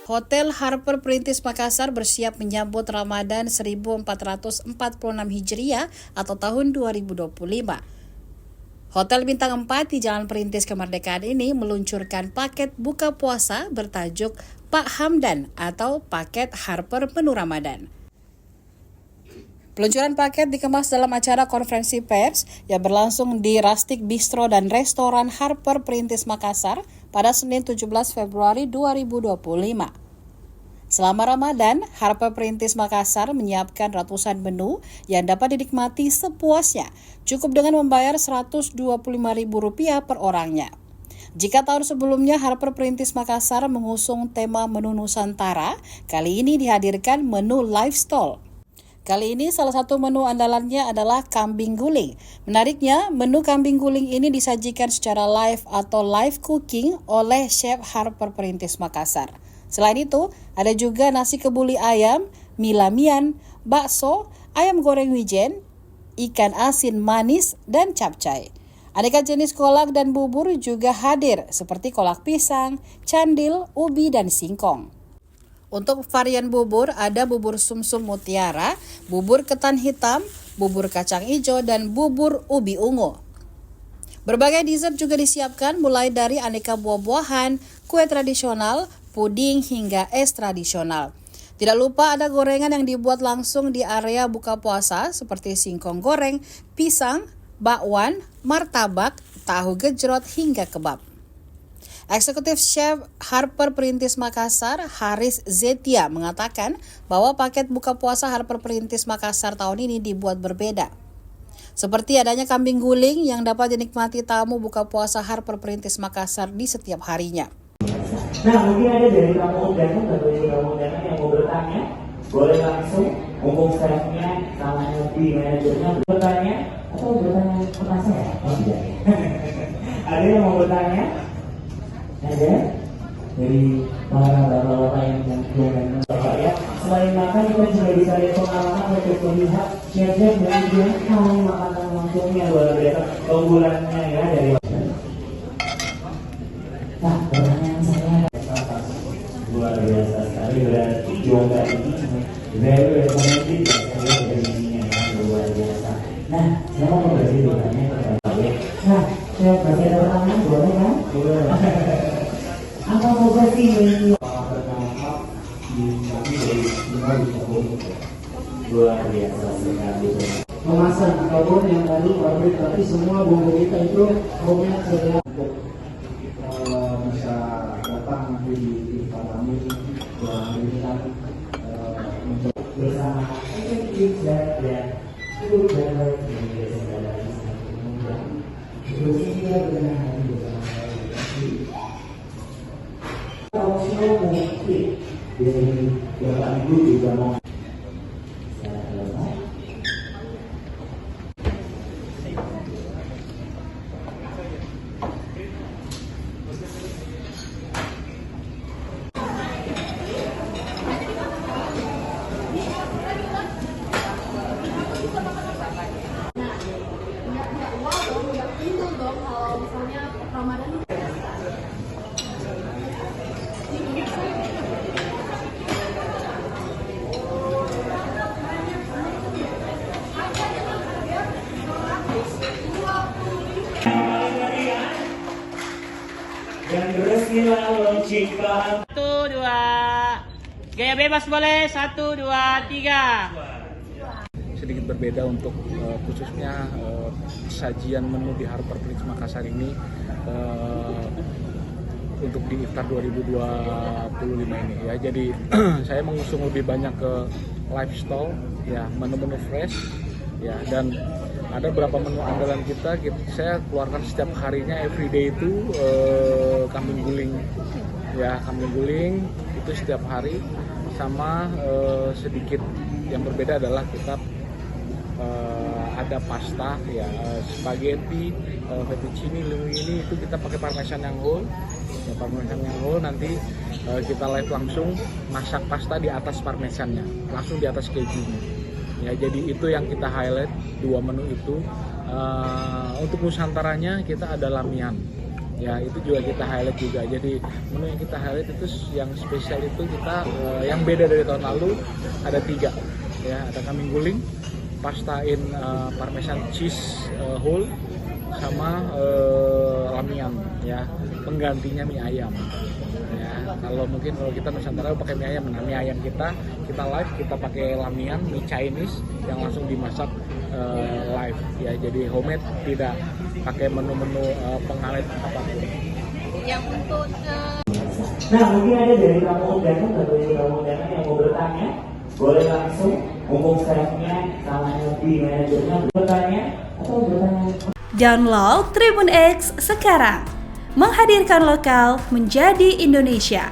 Hotel Harper Perintis Makassar bersiap menyambut Ramadan 1446 Hijriah atau tahun 2025. Hotel Bintang 4 di Jalan Perintis Kemerdekaan ini meluncurkan paket buka puasa bertajuk Pak Hamdan atau paket Harper Menu Ramadan. Peluncuran paket dikemas dalam acara konferensi pers yang berlangsung di Rustic Bistro dan Restoran Harper Perintis Makassar pada Senin 17 Februari 2025. Selama Ramadan, Harper Perintis Makassar menyiapkan ratusan menu yang dapat dinikmati sepuasnya, cukup dengan membayar Rp125.000 per orangnya. Jika tahun sebelumnya Harper Perintis Makassar mengusung tema menu Nusantara, kali ini dihadirkan menu lifestyle. Kali ini salah satu menu andalannya adalah kambing guling. Menariknya, menu kambing guling ini disajikan secara live atau live cooking oleh Chef Harper Perintis Makassar. Selain itu, ada juga nasi kebuli ayam, mie lamian, bakso, ayam goreng wijen, ikan asin manis, dan capcay. Aneka jenis kolak dan bubur juga hadir seperti kolak pisang, candil, ubi, dan singkong. Untuk varian bubur, ada bubur sumsum mutiara, bubur ketan hitam, bubur kacang hijau, dan bubur ubi ungu. Berbagai dessert juga disiapkan mulai dari aneka buah-buahan, kue tradisional, puding, hingga es tradisional. Tidak lupa ada gorengan yang dibuat langsung di area buka puasa seperti singkong goreng, pisang, bakwan, martabak, tahu gejrot, hingga kebab. Eksekutif Chef Harper Perintis Makassar, Haris Zetia, mengatakan bahwa paket buka puasa Harper Perintis Makassar tahun ini dibuat berbeda. Seperti adanya kambing guling yang dapat dinikmati tamu buka puasa Harper Perintis Makassar di setiap harinya. Nah, mungkin ada dari tamu undangan atau dari tamu undangan yang mau bertanya, boleh langsung mumpung staffnya sama di manajernya bertanya atau bertanya kepada saya? Oh tidak. Ada yang mau bertanya? Ada dari para bapak-bapak yang dan bapak ya. Selain makan kita juga bisa lihat pengalaman untuk melihat chef-chef dan dia mau makanan langsungnya luar biasa keunggulannya ya dari. Nah, pertanyaan saya luar biasa sekali, berarti yoga ini very recommended ya dari sini ya, luar biasa. Nah, saya mau berbagi bertanya kepada saya. Nah, saya masih ada pertanyaan, boleh kan? Boleh. Apa saja sih menu? Luar biasa sekali. Memasak apapun yang tadi pabrik, tapi semua bumbu kita itu homemade sedia untuk bisa datang nanti di kami dan diberikan untuk Bersama Pizza dan Food Driver Indonesia dan bersedia dengan hati bersama saya. Kalau semua mungkin dari Bapak Ibu juga mau dan resmilah launching Pak. 1, 2, gaya bebas boleh, 1, 2, 3. Sedikit berbeda untuk khususnya sajian menu di Harper Perintis Makassar ini untuk di Iftar 2025 ini ya. Jadi saya mengusung lebih banyak ke lifestyle ya, menu-menu fresh ya, dan ada beberapa menu andalan kita saya keluarkan setiap harinya, everyday itu kambing guling ya, kambing guling itu setiap hari. Sama sedikit yang berbeda adalah kita ada pasta ya, spaghetti, fettuccine, linguine itu kita pakai parmesan yang whole ya, parmesan yang whole. Nanti kita live langsung masak pasta di atas parmesannya, langsung di atas kejunya ya. Jadi itu yang kita highlight, dua menu itu. Untuk Nusantaranya kita ada lamian ya itu juga kita highlight juga. Jadi menu yang kita highlight itu yang spesial itu kita yang beda dari tahun lalu ada 3 ya, ada kambing guling, pasta in parmesan cheese whole, sama lamian ya, penggantinya mie ayam ya. Kalau kita Nusantara pakai mie ayam, nah mie ayam kita live, kita pakai lamian mie Chinese yang langsung dimasak live ya, jadi homemade, tidak pakai menu-menu pengawet apapun. Yang untuk Nah, mungkin ada dari tamu undangan atau dari tamu undangan yang mau bertanya, boleh langsung, mumpung staffnya sama di manajernya bertanya atau bertanya. Download Tribun X sekarang, menghadirkan lokal menjadi Indonesia.